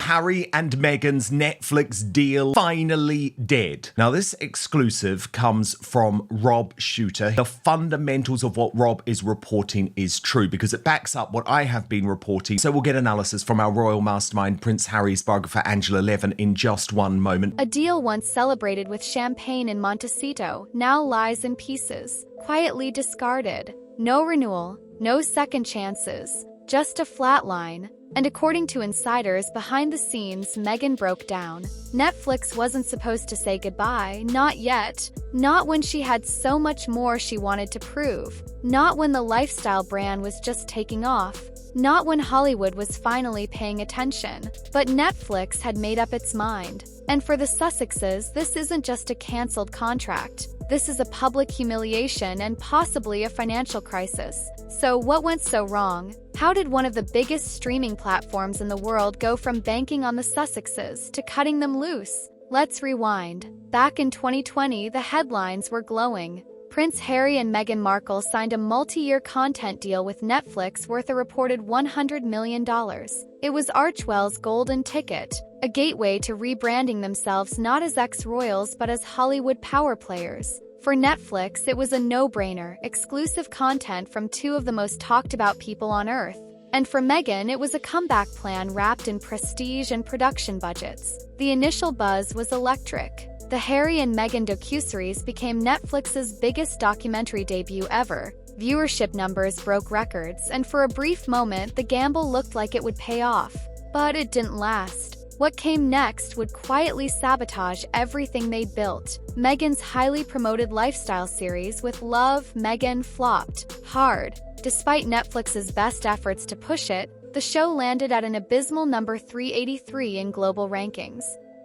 Harry and Meghan's Netflix deal finally dead. Now, this exclusive comes from Rob Shooter. The fundamentals of what Rob is reporting is true because it backs up what I have been reporting. So we'll get analysis from our royal mastermind, Prince Harry's biographer, Angela Levin, in just one moment. A deal once celebrated with champagne in Montecito now lies in pieces, quietly discarded. No renewal, no second chances, just a flat line. And according to insiders behind the scenes, Meghan broke down. Netflix wasn't supposed to say goodbye, not yet. Not when she had so much more she wanted to prove. Not when the lifestyle brand was just taking off. Not when Hollywood was finally paying attention. But Netflix had made up its mind. And for the Sussexes, this isn't just a cancelled contract. This is a public humiliation and possibly a financial crisis. So what went so wrong? How did one of the biggest streaming platforms in the world go from banking on the Sussexes to cutting them loose? Let's rewind. Back in 2020, the headlines were glowing. Prince Harry and Meghan Markle signed a multi-year content deal with Netflix worth a reported $100 million. It was Archewell's golden ticket, a gateway to rebranding themselves not as ex-royals but as Hollywood power players. For Netflix, it was a no-brainer, exclusive content from two of the most talked-about people on Earth. And for Meghan, it was a comeback plan wrapped in prestige and production budgets. The initial buzz was electric. The Harry and Meghan docuseries became Netflix's biggest documentary debut ever. Viewership numbers broke records, and for a brief moment, the gamble looked like it would pay off. But it didn't last. What came next would quietly sabotage everything they'd built. Meghan's highly promoted lifestyle series with Love, Meghan flopped hard. Despite Netflix's best efforts to push it, the show landed at an abysmal number 383 in global rankings.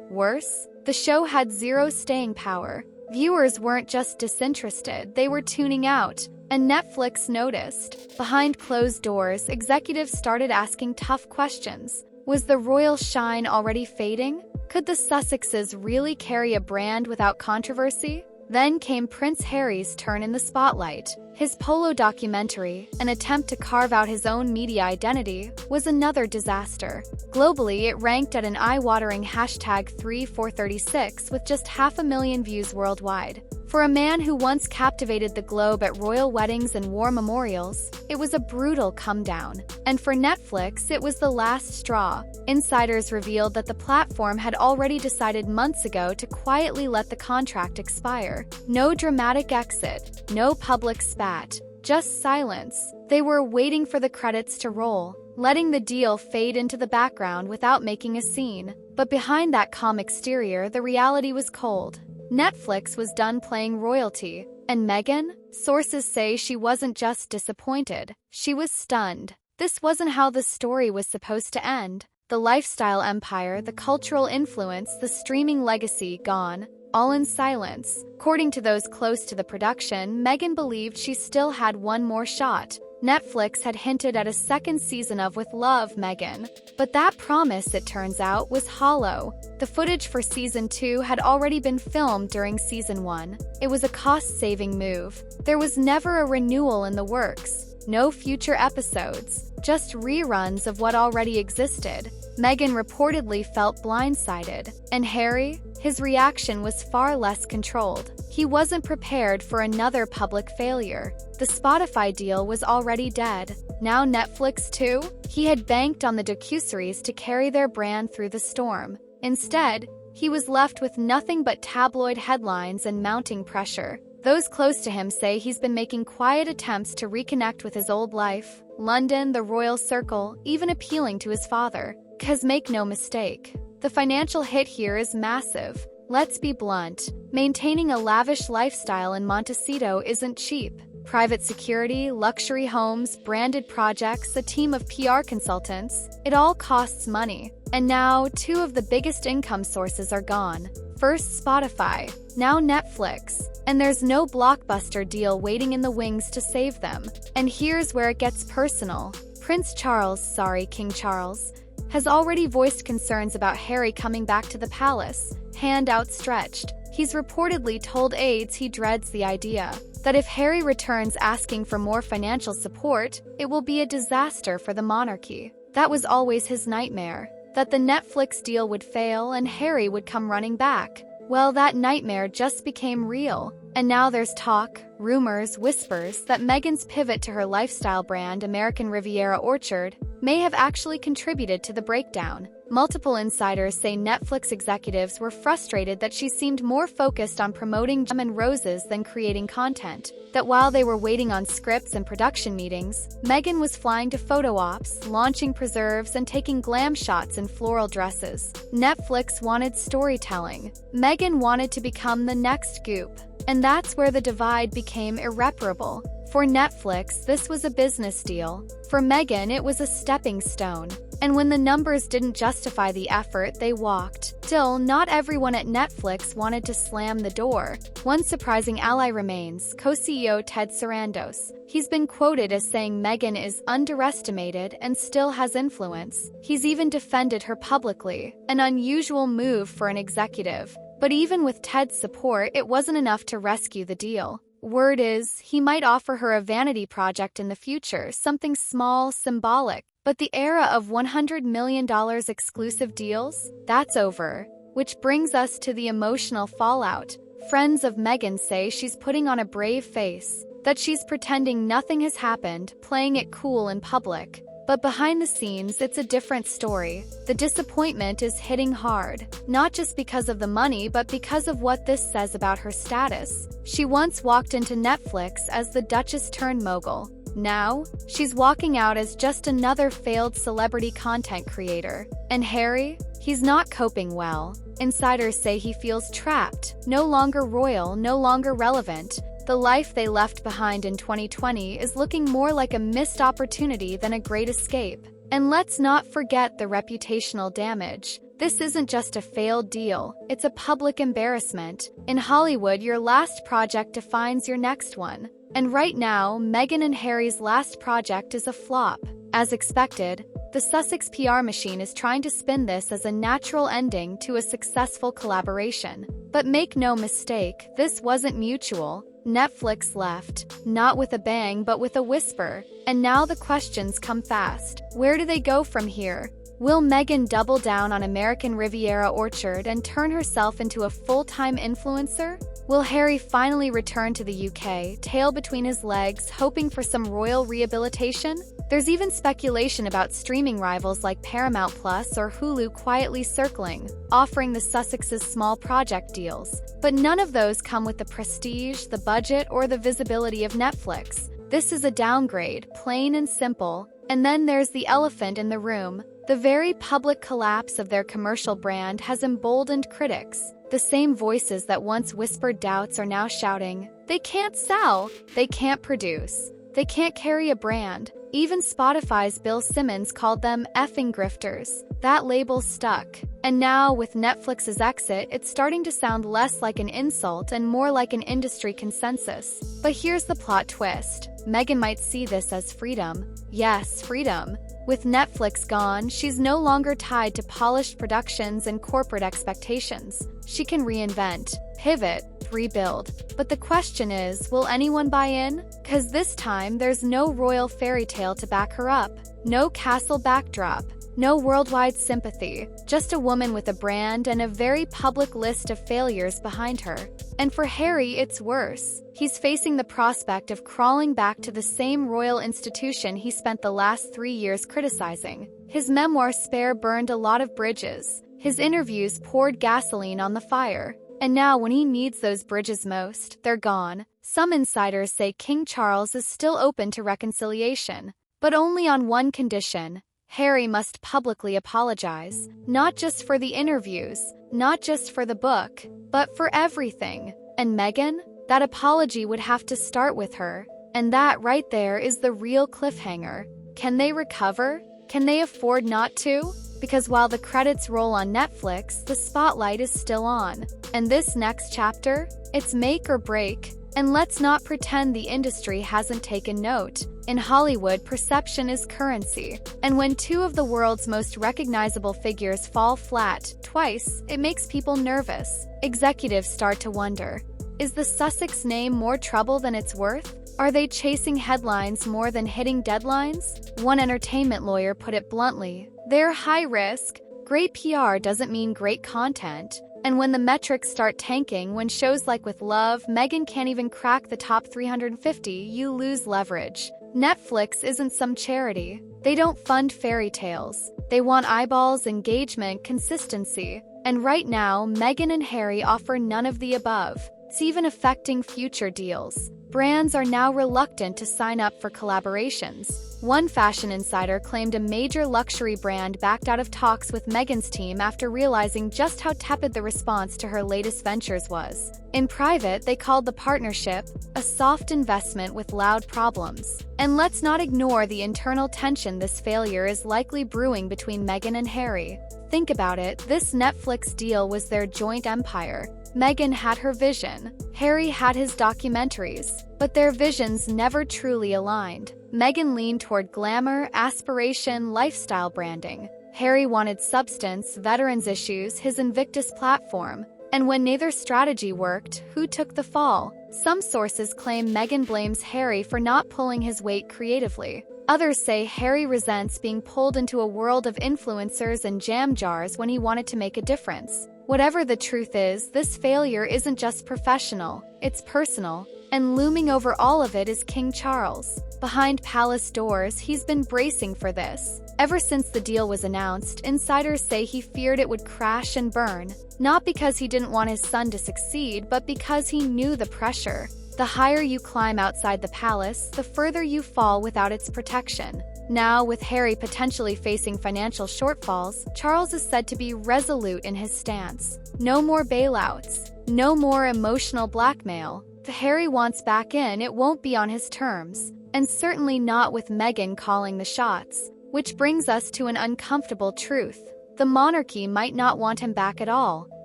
Worse, the show had zero staying power. Viewers weren't just disinterested, they were tuning out. And Netflix noticed. Behind closed doors, executives started asking tough questions. Was the royal shine already fading? Could the Sussexes really carry a brand without controversy? Then came Prince Harry's turn in the spotlight. His Polo documentary, an attempt to carve out his own media identity, was another disaster. Globally, it ranked at an eye-watering #3,436 with just 500,000 views worldwide. For a man who once captivated the globe at royal weddings and war memorials, it was a brutal come-down. And for Netflix, it was the last straw. Insiders revealed that the platform had already decided months ago to quietly let the contract expire. No dramatic exit, no public spat, just silence. They were waiting for the credits to roll, letting the deal fade into the background without making a scene. But behind that calm exterior, the reality was cold. Netflix was done playing royalty, and Meghan? Sources say she wasn't just disappointed, she was stunned. This wasn't how the story was supposed to end. The lifestyle empire, the cultural influence, the streaming legacy gone, all in silence. According to those close to the production, Meghan believed she still had one more shot. Netflix had hinted at a second season of With Love, Meghan. But that promise, it turns out, was hollow. The footage for Season 2 had already been filmed during Season 1. It was a cost-saving move. There was never a renewal in the works. No future episodes. Just reruns of what already existed. Meghan reportedly felt blindsided. And Harry? His reaction was far less controlled. He wasn't prepared for another public failure. The Spotify deal was already dead. Now Netflix too? He had banked on the docuseries to carry their brand through the storm. Instead, he was left with nothing but tabloid headlines and mounting pressure. Those close to him say he's been making quiet attempts to reconnect with his old life, London, the royal circle, even appealing to his father. 'Cause make no mistake, the financial hit here is massive. Let's be blunt, maintaining a lavish lifestyle in Montecito isn't cheap. Private security, luxury homes, branded projects, a team of PR consultants, it all costs money. And now, two of the biggest income sources are gone. First Spotify, now Netflix. And there's no blockbuster deal waiting in the wings to save them. And here's where it gets personal. King Charles, has already voiced concerns about Harry coming back to the palace, hand outstretched. He's reportedly told aides he dreads the idea, that if Harry returns asking for more financial support, it will be a disaster for the monarchy. That was always his nightmare. that the Netflix deal would fail and Harry would come running back. Well, that nightmare just became real. And now there's talk, rumors, whispers that Meghan's pivot to her lifestyle brand American Riviera Orchard may have actually contributed to the breakdown. Multiple insiders say Netflix executives were frustrated that she seemed more focused on promoting Gem and Roses than creating content. That while they were waiting on scripts and production meetings, Meghan was flying to photo ops, launching preserves, and taking glam shots in floral dresses. Netflix wanted storytelling. Meghan wanted to become the next Goop. And that's where the divide became irreparable. For Netflix, this was a business deal. For Meghan, it was a stepping stone. And when the numbers didn't justify the effort, they walked. Still, not everyone at Netflix wanted to slam the door. One surprising ally remains, co-CEO Ted Sarandos. He's been quoted as saying Meghan is underestimated and still has influence. He's even defended her publicly, an unusual move for an executive. But even with Ted's support, it wasn't enough to rescue the deal. Word is, he might offer her a vanity project in the future, something small, symbolic. But the era of $100 million exclusive deals? That's over. Which brings us to the emotional fallout. Friends of Meghan say she's putting on a brave face, that she's pretending nothing has happened, playing it cool in public. But behind the scenes, it's a different story. The disappointment is hitting hard, not just because of the money, but because of what this says about her status. She once walked into Netflix as the Duchess-turned-mogul. Now, she's walking out as just another failed celebrity content creator. And Harry? He's not coping well. Insiders say he feels trapped, no longer royal, no longer relevant. The life they left behind in 2020 is looking more like a missed opportunity than a great escape. And let's not forget the reputational damage. This isn't just a failed deal, it's a public embarrassment. In Hollywood, your last project defines your next one. And right now, Meghan and Harry's last project is a flop. As expected, the Sussex PR machine is trying to spin this as a natural ending to a successful collaboration. But make no mistake, this wasn't mutual. Netflix left, not with a bang but with a whisper. And now the questions come fast. Where do they go from here? Will Meghan double down on American Riviera Orchard and turn herself into a full-time influencer? Will Harry finally return to the UK, tail between his legs, hoping for some royal rehabilitation? There's even speculation about streaming rivals like Paramount Plus or Hulu quietly circling, offering the Sussexes small project deals. But none of those come with the prestige, the budget, or the visibility of Netflix. This is a downgrade, plain and simple. And then there's the elephant in the room. The very public collapse of their commercial brand has emboldened critics. The same voices that once whispered doubts are now shouting, they can't sell, they can't produce, they can't carry a brand. Even Spotify's Bill Simmons called them effing grifters. That label stuck. And now, with Netflix's exit, it's starting to sound less like an insult and more like an industry consensus. But here's the plot twist. Meghan might see this as freedom. Yes, freedom. With Netflix gone, she's no longer tied to polished productions and corporate expectations. She can reinvent, pivot, rebuild. But the question is, will anyone buy in? 'Cause this time, there's no royal fairy tale to back her up. No castle backdrop. No worldwide sympathy. Just a woman with a brand and a very public list of failures behind her. And for Harry, it's worse. He's facing the prospect of crawling back to the same royal institution he spent the last 3 years criticizing. His memoir Spare burned a lot of bridges. His interviews poured gasoline on the fire. And now when he needs those bridges most, they're gone. Some insiders say King Charles is still open to reconciliation, but only on one condition. Harry must publicly apologize, not just for the interviews, not just for the book, but for everything. And Meghan? That apology would have to start with her. And that right there is the real cliffhanger. Can they recover? Can they afford not to? Because while the credits roll on Netflix, the spotlight is still on. And this next chapter? It's make or break. And let's not pretend the industry hasn't taken note. In Hollywood, perception is currency. And when two of the world's most recognizable figures fall flat twice, it makes people nervous. Executives start to wonder, is the Sussex name more trouble than it's worth? Are they chasing headlines more than hitting deadlines? One entertainment lawyer put it bluntly, they're high risk, Great PR doesn't mean great content. And when the metrics start tanking, when shows like With Love, Meghan can't even crack the top 350, you lose leverage. Netflix isn't some charity. They don't fund fairy tales. They want eyeballs, engagement, consistency. And right now, Meghan and Harry offer none of the above. It's even affecting future deals. Brands are now reluctant to sign up for collaborations. One fashion insider claimed a major luxury brand backed out of talks with Meghan's team after realizing just how tepid the response to her latest ventures was. In private, they called the partnership a soft investment with loud problems. And let's not ignore the internal tension this failure is likely brewing between Meghan and Harry. Think about it, this Netflix deal was their joint empire. Meghan had her vision, Harry had his documentaries, but their visions never truly aligned. Meghan leaned toward glamour, aspiration, lifestyle branding. Harry wanted substance, veterans issues, his Invictus platform. And when neither strategy worked, who took the fall? Some sources claim Meghan blames Harry for not pulling his weight creatively. Others say Harry resents being pulled into a world of influencers and jam jars when he wanted to make a difference. Whatever the truth is, this failure isn't just professional, it's personal. And looming over all of it is King Charles. Behind palace doors, he's been bracing for this. Ever since the deal was announced, insiders say he feared it would crash and burn. Not because he didn't want his son to succeed, but because he knew the pressure. The higher you climb outside the palace, the further you fall without its protection. Now, with Harry potentially facing financial shortfalls, Charles is said to be resolute in his stance. No more bailouts. No more emotional blackmail. If Harry wants back in, it won't be on his terms. And certainly not with Meghan calling the shots. Which brings us to an uncomfortable truth. The monarchy might not want him back at all.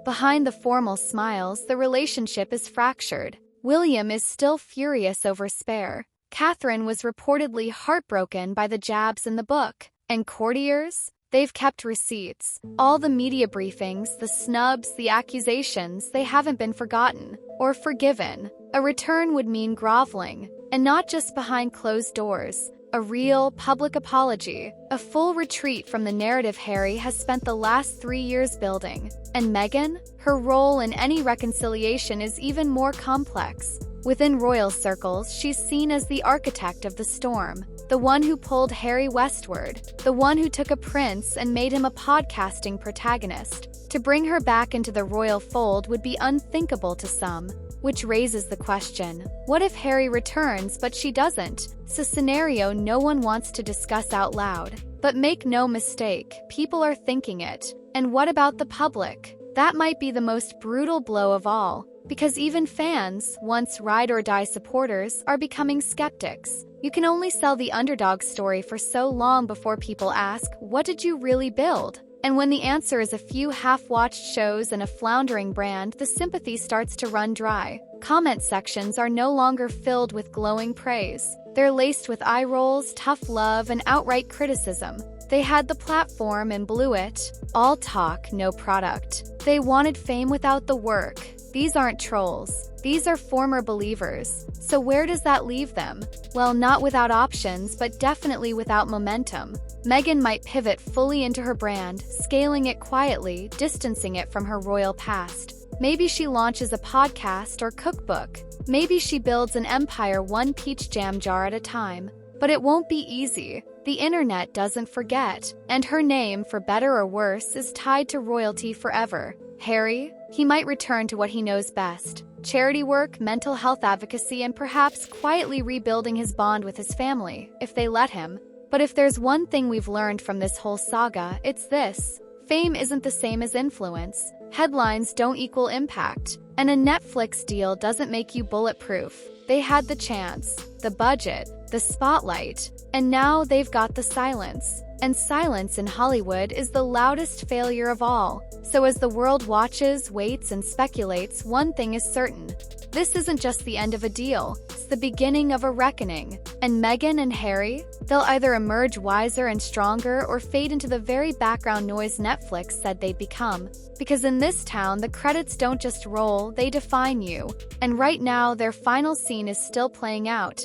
Behind the formal smiles, the relationship is fractured. William is still furious over Spare. Catherine was reportedly heartbroken by the jabs in the book. And courtiers? They've kept receipts. All the media briefings, the snubs, the accusations, they haven't been forgotten or forgiven. A return would mean groveling, and not just behind closed doors. A real, public apology. A full retreat from the narrative Harry has spent the last 3 years building. And Meghan? Her role in any reconciliation is even more complex. Within royal circles, she's seen as the architect of the storm. The one who pulled Harry westward. The one who took a prince and made him a podcasting protagonist. To bring her back into the royal fold would be unthinkable to some. Which raises the question, what if Harry returns but she doesn't? It's a scenario no one wants to discuss out loud. But make no mistake, people are thinking it. And what about the public? That might be the most brutal blow of all. Because even fans, once ride-or-die supporters, are becoming skeptics. You can only sell the underdog story for so long before people ask, what did you really build? And when the answer is a few half-watched shows and a floundering brand, the sympathy starts to run dry. Comment sections are no longer filled with glowing praise. They're laced with eye rolls, tough love, and outright criticism. They had the platform and blew it. All talk, no product. They wanted fame without the work. These aren't trolls. These are former believers. So where does that leave them? Well, not without options, but definitely without momentum. Meghan might pivot fully into her brand, scaling it quietly, distancing it from her royal past. Maybe she launches a podcast or cookbook. Maybe she builds an empire one peach jam jar at a time. But it won't be easy. The internet doesn't forget. And her name, for better or worse, is tied to royalty forever. Harry? He might return to what he knows best. Charity work, mental health advocacy, and perhaps quietly rebuilding his bond with his family, if they let him. But if there's one thing we've learned from this whole saga, it's this. Fame isn't the same as influence. Headlines don't equal impact. And a Netflix deal doesn't make you bulletproof. They had the chance, the budget, the spotlight, and now they've got the silence. And silence in Hollywood is the loudest failure of all. So as the world watches, waits, and speculates, one thing is certain. This isn't just the end of a deal, it's the beginning of a reckoning. And Meghan and Harry? They'll either emerge wiser and stronger or fade into the very background noise Netflix said they'd become. Because in this town, the credits don't just roll, they define you. And right now, their final scene is still playing out.